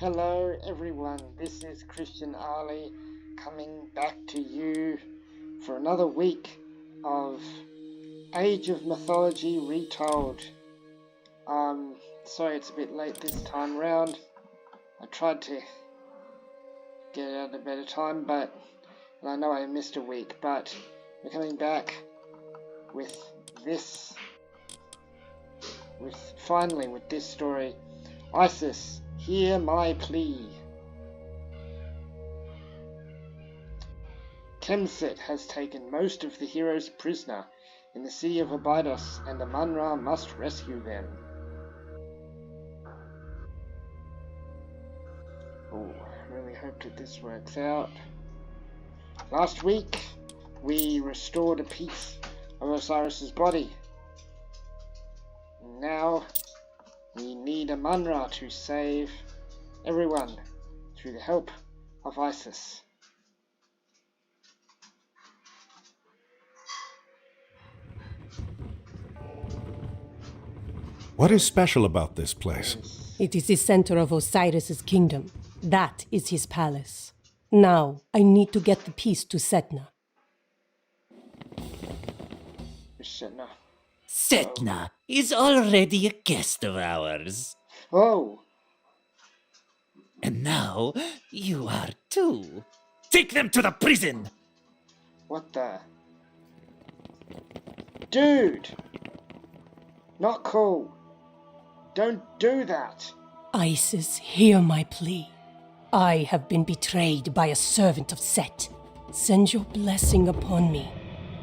Hello everyone, this is Christian Ali coming back to you for another week of Age of Mythology Retold. Sorry it's a bit late this time round. I tried to get it at a better time, but I know I missed a week, but we're coming back with this, finally with this story. Isis, hear my plea. Kemsit has taken most of the heroes prisoner in the city of Abydos, and Amun-Ra must rescue them. Oh, I really hope that this works out. Last week, we restored a piece of Osiris's body. Now, we need Amun-Ra to save everyone through the help of Isis. What is special about this place? It is the center of Osiris's kingdom. That is his palace. Now, I need to get the piece to Setna. Setna. Setna is already a guest of ours. Oh! And now you are too. Take them to the prison! What the? Dude! Not cool. Don't do that. Isis, hear my plea. I have been betrayed by a servant of Set. Send your blessing upon me,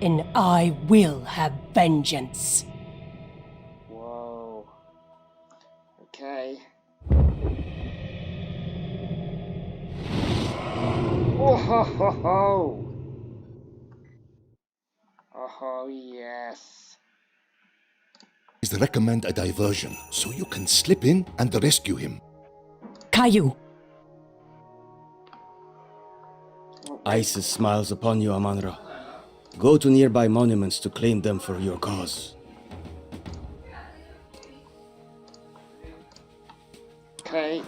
and I will have vengeance. Whoa. Okay. Oh ho ho ho! Oh yes. Is recommend a diversion so you can slip in and rescue him. Caillou! Isis smiles upon you, Amun-Ra. Go to nearby monuments to claim them for your cause. Okay.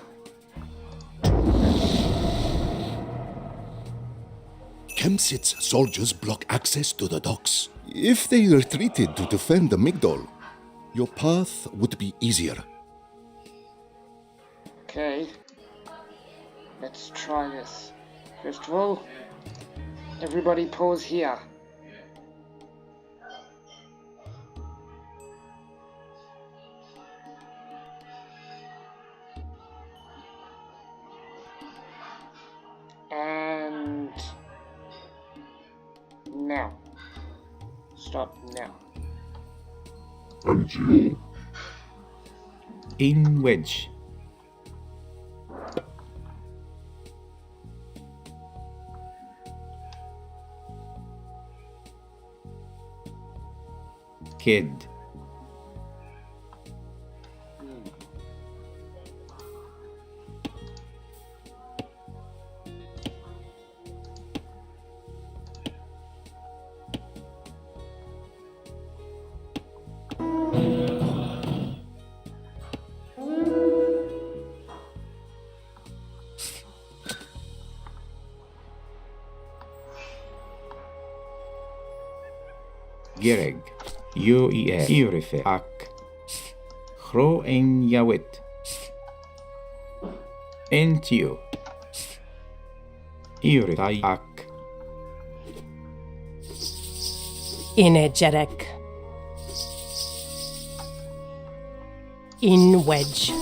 Kemsit's soldiers block access to the docks. If they retreated to defend the Migdol, your path would be easier. Okay. Let's try this. First of all, everybody pause here. And now. Stop now. In wedge. Kid. Gereg. UES. Urife. Ak. Chro en Yawit. Entio. Uritai Ak. Inejerek. In wedge.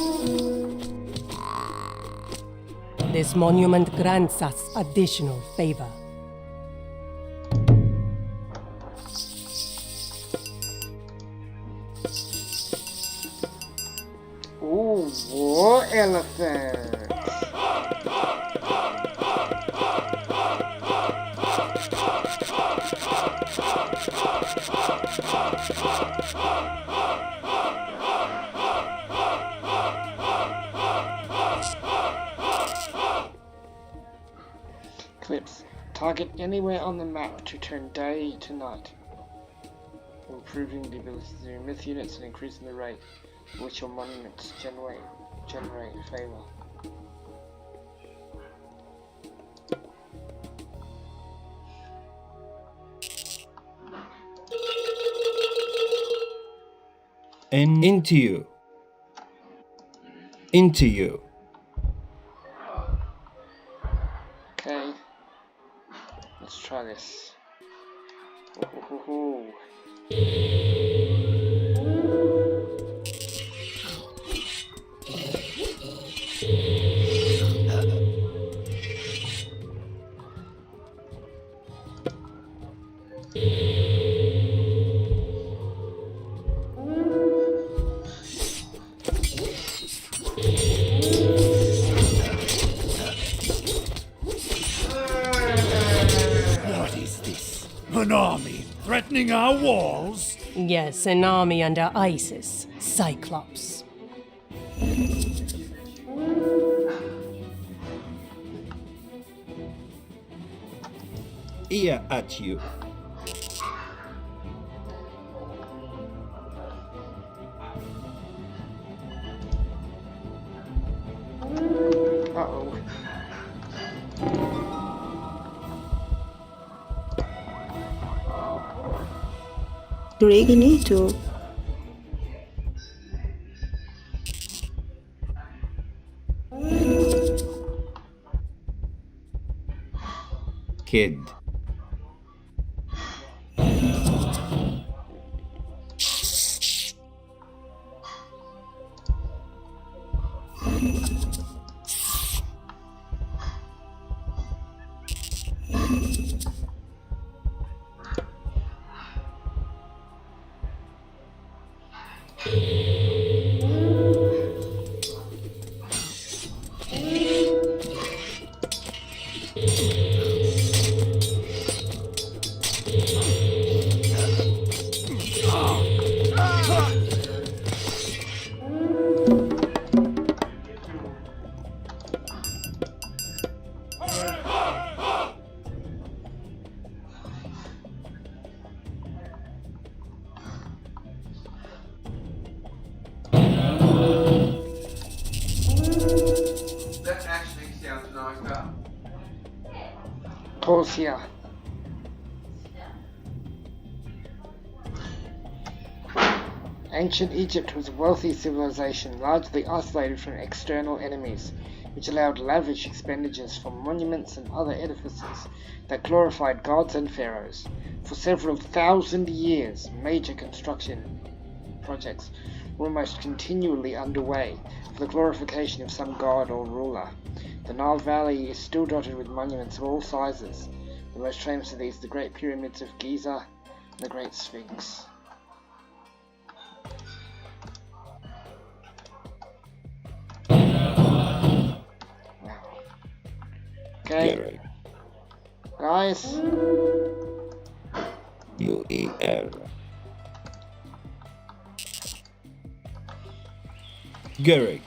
This monument grants us additional favor. Ooh, war elephant. Clips. Target anywhere on the map to turn day to night. Improving the ability to zoom myth units and increasing the rate at which your monuments generate favor. Into you. Into you. Okay. Let's try this. Ooh. What is this? An army threatening our walls? Yes, an army under Isis, Cyclops. Ear at you. Uh-oh. Greg ini tuh. Kid. That actually sounds nicer. Pause here. Ancient Egypt was a wealthy civilization, largely isolated from external enemies, which allowed lavish expenditures for monuments and other edifices that glorified gods and pharaohs. For several thousand years, major construction projects were almost continually underway for the glorification of some god or ruler. The Nile Valley is still dotted with monuments of all sizes. The most famous of these are the Great Pyramids of Giza and the Great Sphinx. Okay, guys. U-E-R. Gerrig.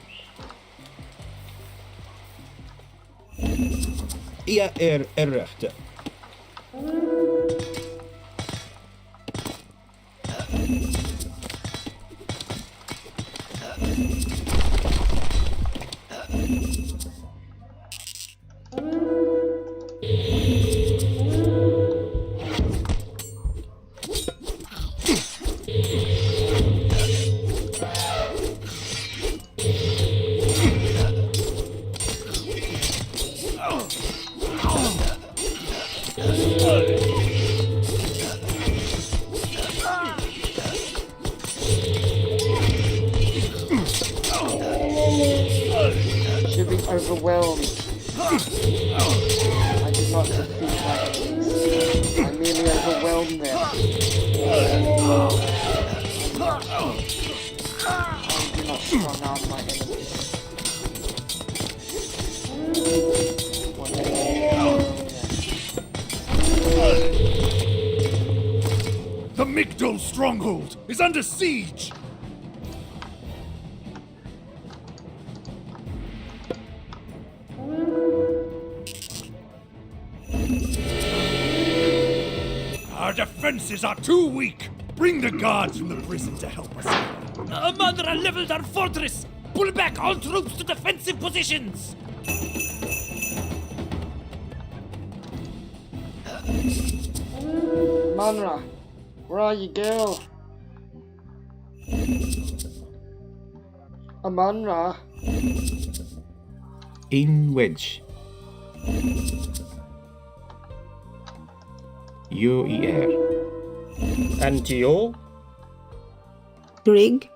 Ia rechte. Should be overwhelmed. I did not defeat my enemies. I merely overwhelmed them. I do not strong arm my enemies. One The Migdol stronghold is under siege! Our defenses are too weak! Bring the guards from the prison to help us. Amandra leveled our fortress! Pull back all troops to defensive positions! Manra, where are you, girl? Amanra. In wedge. UER. Antio? Greg,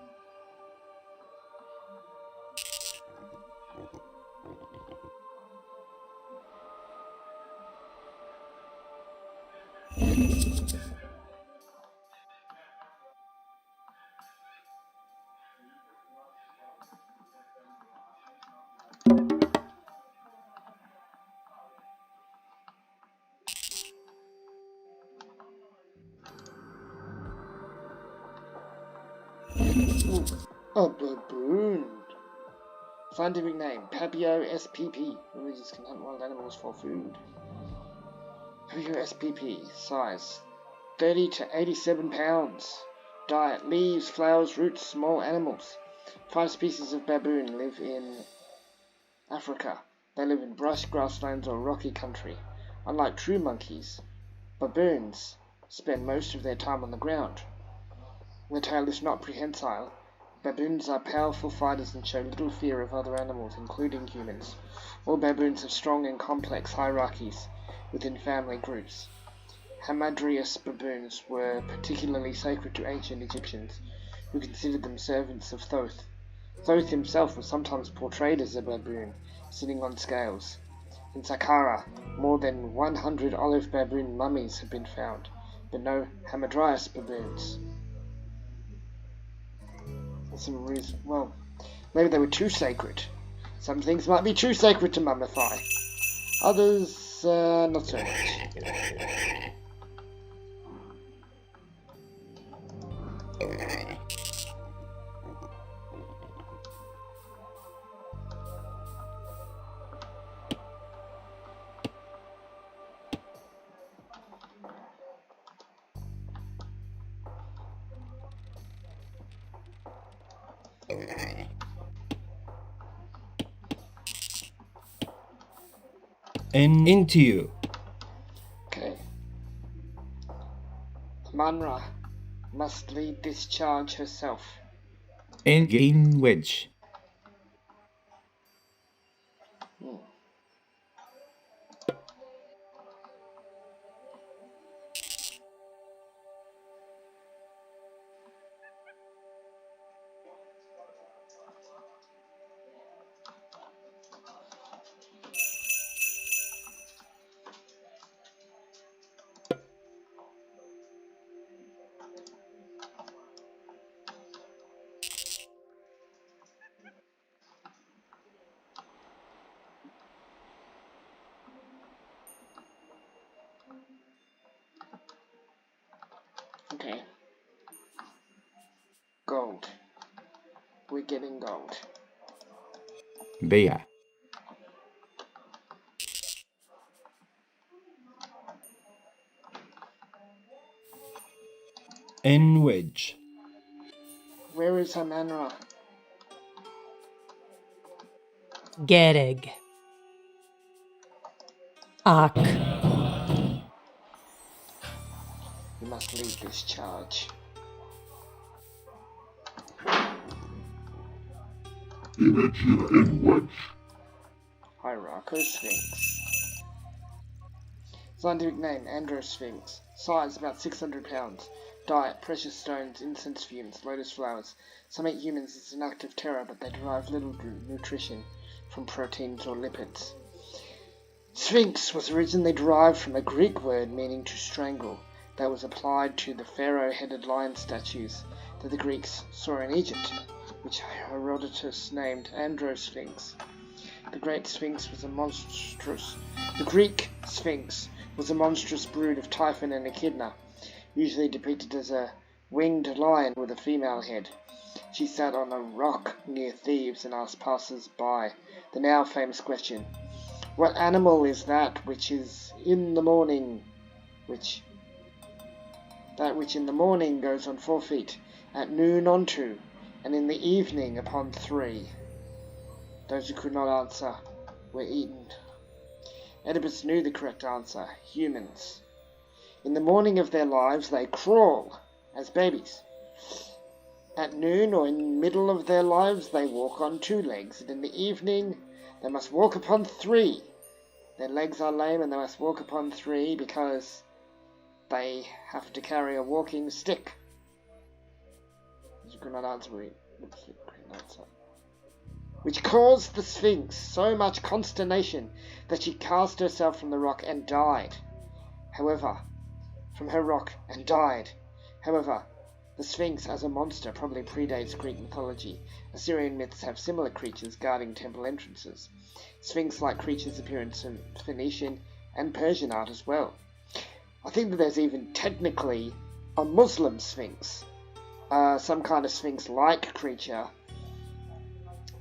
A baboon. Scientific name, Papio spp. Villagers can hunt wild animals for food. Papio spp. Size, 30 to 87 pounds. Diet, leaves, flowers, roots, small animals. 5 species of baboon live in Africa. They live in brush, grasslands or rocky country. Unlike true monkeys, baboons spend most of their time on the ground. Their tail is not prehensile. Baboons are powerful fighters and show little fear of other animals, including humans. All baboons have strong and complex hierarchies within family groups. Hamadryas baboons were particularly sacred to ancient Egyptians, who considered them servants of Thoth. Thoth himself was sometimes portrayed as a baboon, sitting on scales. In Saqqara, more than 100 olive baboon mummies have been found, but no Hamadryas baboons. Some reason, well, maybe they were too sacred. Some things might be too sacred to mummify. Others, not so much. Into you. Okay. Manra must lead this charge herself. In wedge. Okay. Gold. We're getting gold. Bea. In wedge. Where is Hamanra? Gereg. Ak. You must lead this charge. Hierarcho Sphinx. Scientific name, Androsphinx. Size, about 600 pounds. Diet, precious stones, incense fumes, lotus flowers. Some eat humans as an act of terror, but they derive little nutrition from proteins or lipids. Sphinx was originally derived from a Greek word meaning to strangle that was applied to the pharaoh-headed lion statues that the Greeks saw in Egypt, which Herodotus named Androsphinx. The Greek Sphinx was a monstrous brood of Typhon and Echidna, usually depicted as a winged lion with a female head. She sat on a rock near Thebes and asked passers-by the now famous question, "What animal is that which in the morning goes on 4 feet, at noon on 2, and in the evening upon 3? Those who could not answer were eaten. Oedipus knew the correct answer: humans. In the morning of their lives, they crawl as babies. At noon or in the middle of their lives, they walk on 2 legs, and in the evening, they must walk upon 3. Their legs are lame, and they must walk upon 3 because they have to carry a walking stick. You could not answer me. Which caused the Sphinx so much consternation that she cast herself from the rock and died. However, the Sphinx as a monster probably predates Greek mythology. Assyrian myths have similar creatures guarding temple entrances. Sphinx-like creatures appear in some Phoenician and Persian art as well. I think that there's even technically a Muslim Sphinx, some kind of Sphinx-like creature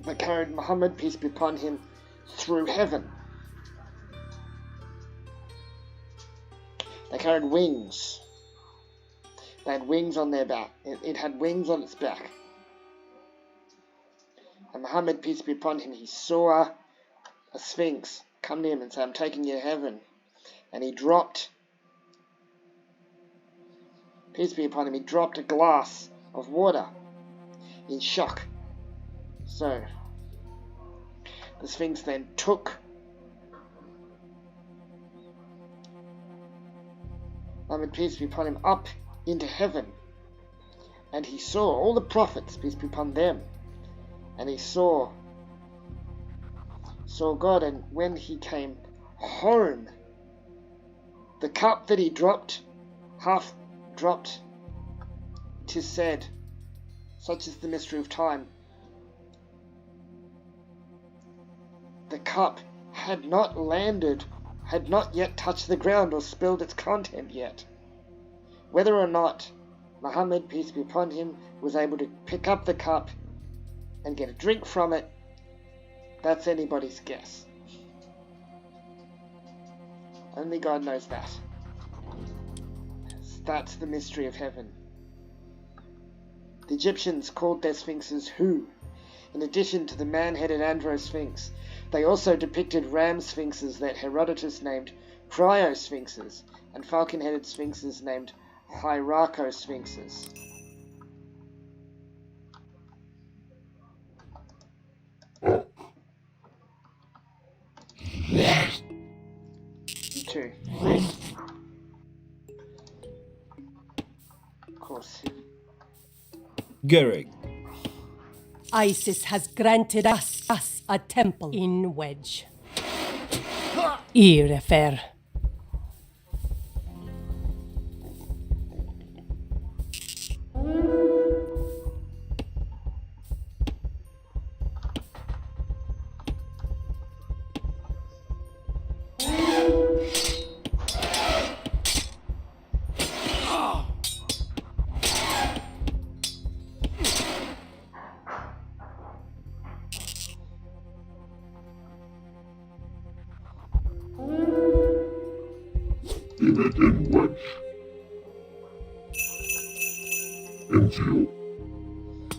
that carried Muhammad, peace be upon him, through heaven. They carried wings. They had wings on their back. It had wings on its back. And Muhammad, peace be upon him, he saw a Sphinx come to him and say, I'm taking you to heaven. And he dropped, peace be upon him, he dropped a glass of water in shock. So, the Sphinx then took Muhammad, peace be upon him, up into heaven, and he saw all the prophets, peace be upon them, and he saw God, and when he came home, the cup that he dropped, half dropped, 'tis said, such is the mystery of time, the cup had not yet touched the ground or spilled its content yet. Whether or not Muhammad, peace be upon him, was able to pick up the cup and get a drink from it, that's anybody's guess. Only God knows that. That's the mystery of heaven. The Egyptians called their sphinxes Hu. In addition to the man-headed andro-sphinx, they also depicted ram sphinxes that Herodotus named cryo-sphinxes, and falcon-headed sphinxes named hyraco-sphinxes. Two. Of course. Gehrig. Isis has granted us a temple in Wedge. Irefer.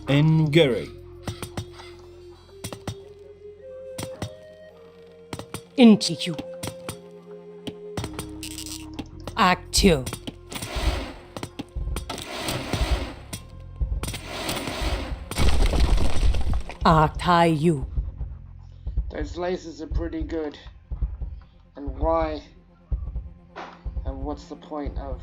En Gehrig. Into you. Act 2. Act high you. Those laces are pretty good. And why? And what's the point of,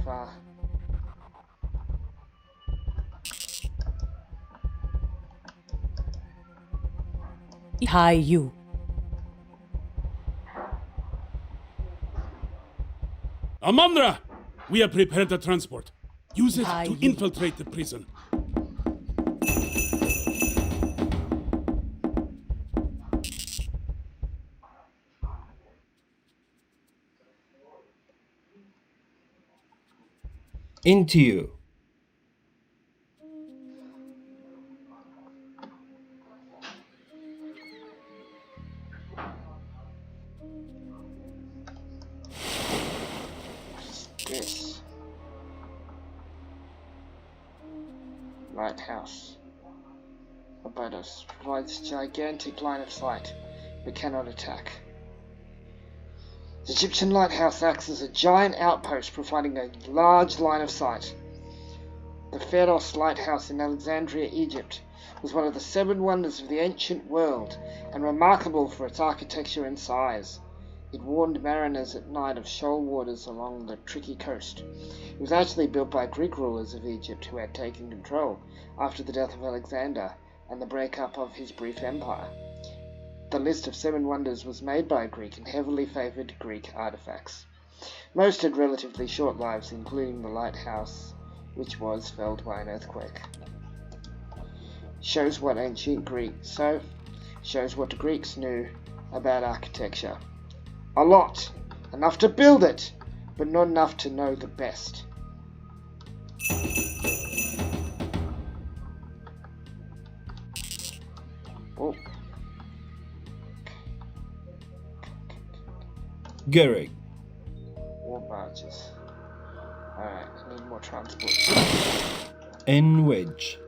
High you. Amandra! We have prepared the transport. Use it Aye, to you. infiltrate the prison. Into you. this? Lighthouse. Above us provides gigantic line of sight. We cannot attack. The Egyptian lighthouse acts as a giant outpost providing a large line of sight. The Pharos Lighthouse in Alexandria, Egypt, was one of the 7 wonders of the ancient world, and remarkable for its architecture and size. It warned mariners at night of shoal waters along the tricky coast. It was actually built by Greek rulers of Egypt who had taken control after the death of Alexander and the breakup of his brief empire. The list of 7 wonders was made by Greek and heavily favoured Greek artifacts. Most had relatively short lives, including the lighthouse, which was felled by an earthquake. Shows what the Greeks knew about architecture. A lot. Enough to build it, but not enough to know the best. Oh. Gehrig. War barges. Alright, I need more transport. N wedge.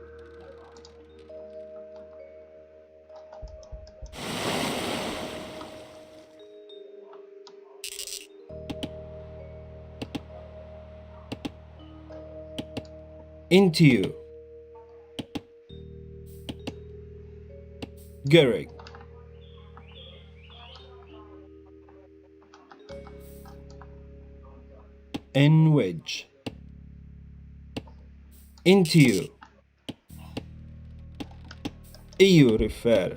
Into you. Gehrig. N wedge. Into you. EU refer.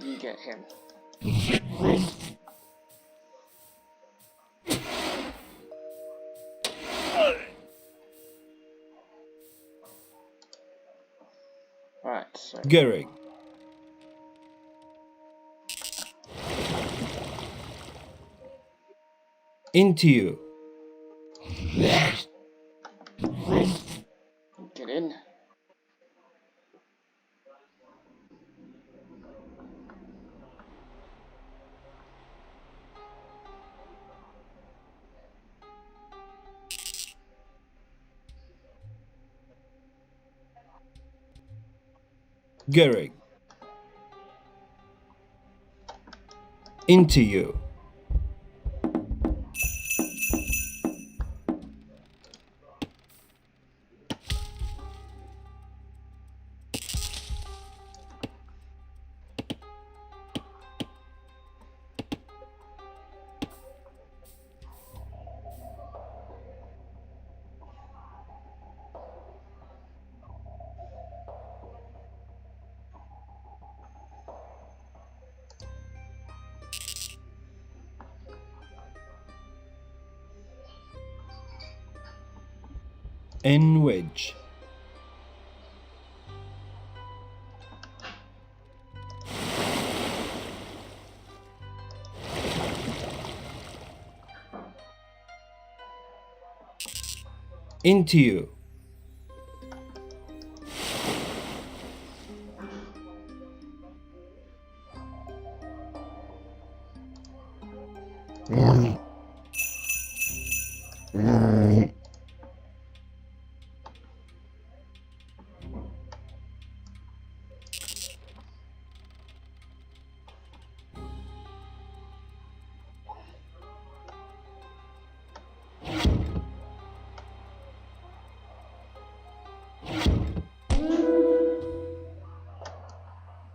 You get him. Alright, so Gehrig. Into you. get in. Gehrig. Into you. N wedge. Into you.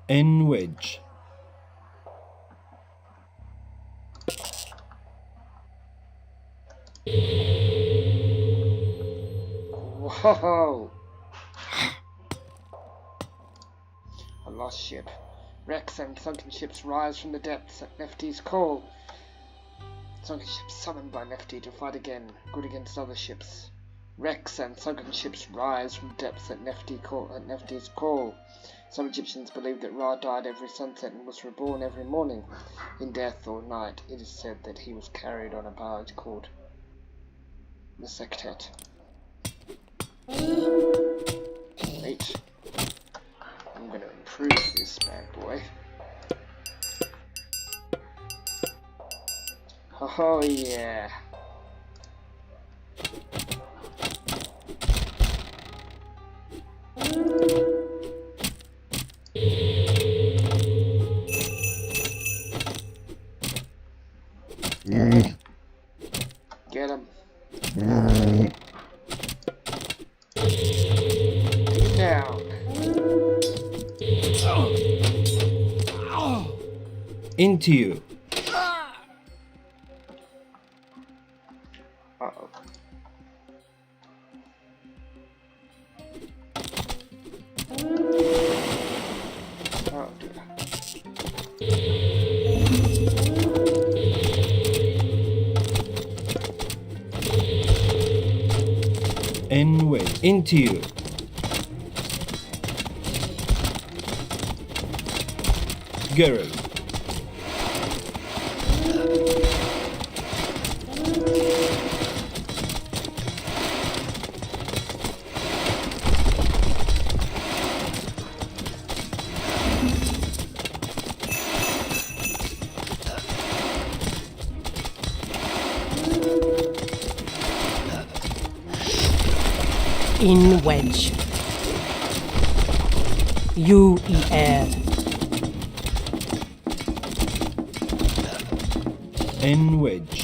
N wedge. Whoa! A lost ship. Wrecks and sunken ships rise from the depths at Nefti's call. Sunken ships summoned by Nefti to fight again, good against other ships. Wrecks and sunken ships rise from the depths at Nefti's call. Some Egyptians believe that Ra died every sunset and was reborn every morning. In death or night, it is said that he was carried on a barge called the Sectet. 8. I'm going to improve this bad boy. Oh yeah. Into you. Uh-oh. Oh dear. In wedge. Into you. Girl. In wedge. You air. In wedge.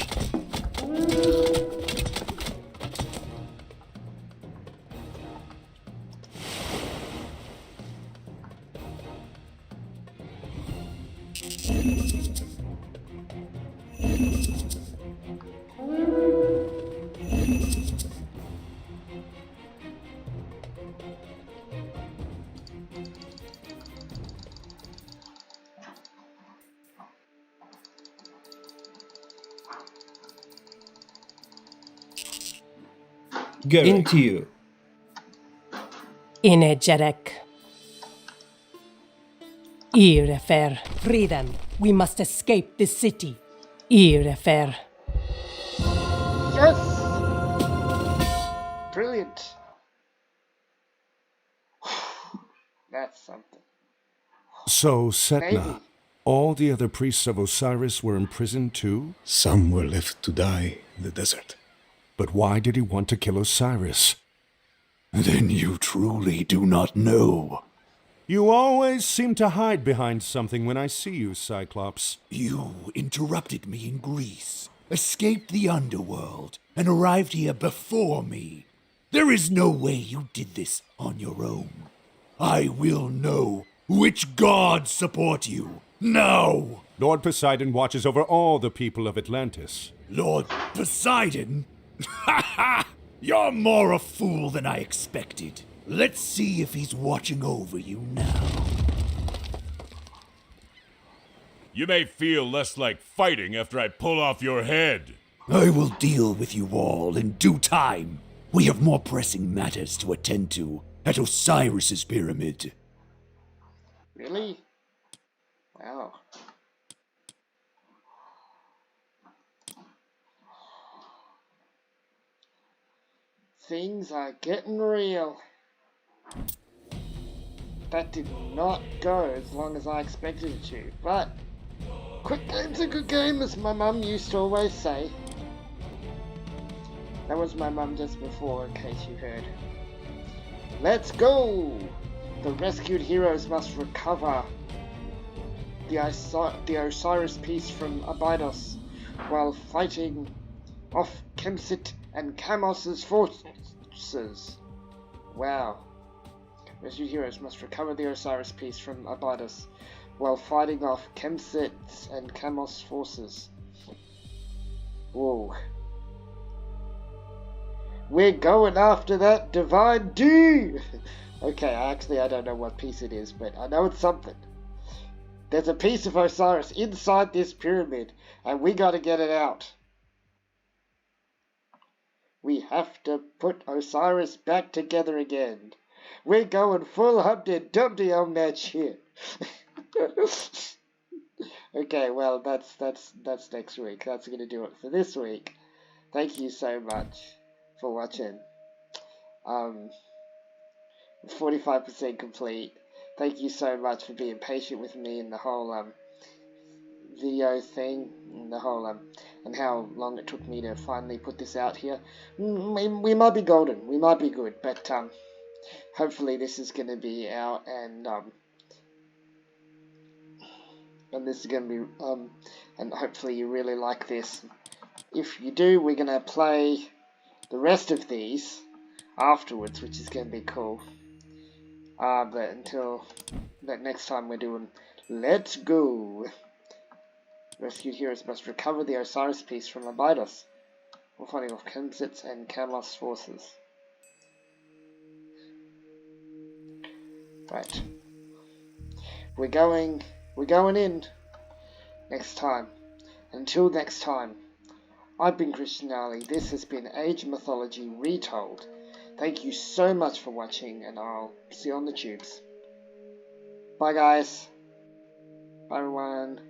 Girl. Into you. Energetic. Irefer. Free them. We must escape this city. Irefer. Yes! Brilliant. That's something. So, Setna, Maybe. all the other priests of Osiris were imprisoned too? Some were left to die in the desert. But why did he want to kill Osiris? Then you truly do not know. You always seem to hide behind something when I see you, Cyclops. You interrupted me in Greece, escaped the underworld, and arrived here before me. There is no way you did this on your own. I will know which gods support you. Now! Lord Poseidon watches over all the people of Atlantis. Lord Poseidon? Ha ha! You're more a fool than I expected. Let's see if he's watching over you now. You may feel less like fighting after I pull off your head. I will deal with you all in due time. We have more pressing matters to attend to at Osiris's pyramid. Really? Wow. Things are getting real. That did not go as long as I expected it to, but quick game's a good game, as my mum used to always say. That was my mum just before, in case you heard. Let's go! The rescued heroes must recover the Osiris piece from Abydos while fighting off Kemsit and Kamos's forces. Wow. Rescued heroes must recover the Osiris piece from Abydos while fighting off Kemsit's and Kamos forces. Whoa. We're going after that divine D! Okay, I don't know what piece it is, but I know it's something. There's a piece of Osiris inside this pyramid, and we gotta get it out. We have to put Osiris back together again. We're going full Humpty Dumpty on that shit. Okay, well, that's next week. That's gonna do it for this week. Thank you so much for watching. 45% complete. Thank you so much for being patient with me in the whole video thing, and the whole and how long it took me to finally put this out here. We might be golden, we might be good, but hopefully this is gonna be out, and this is gonna be and hopefully you really like this. If you do, we're gonna play the rest of these afterwards, which is gonna be cool. But until that next time, we're doing Let's Go. Rescued heroes must recover the Osiris piece from Abydos, or fighting off Kemsit's and Camelot's forces. Right. We're going in next time. Until next time, I've been Christian Ali. This has been Age of Mythology Retold. Thank you so much for watching, and I'll see you on the tubes. Bye guys. Bye everyone.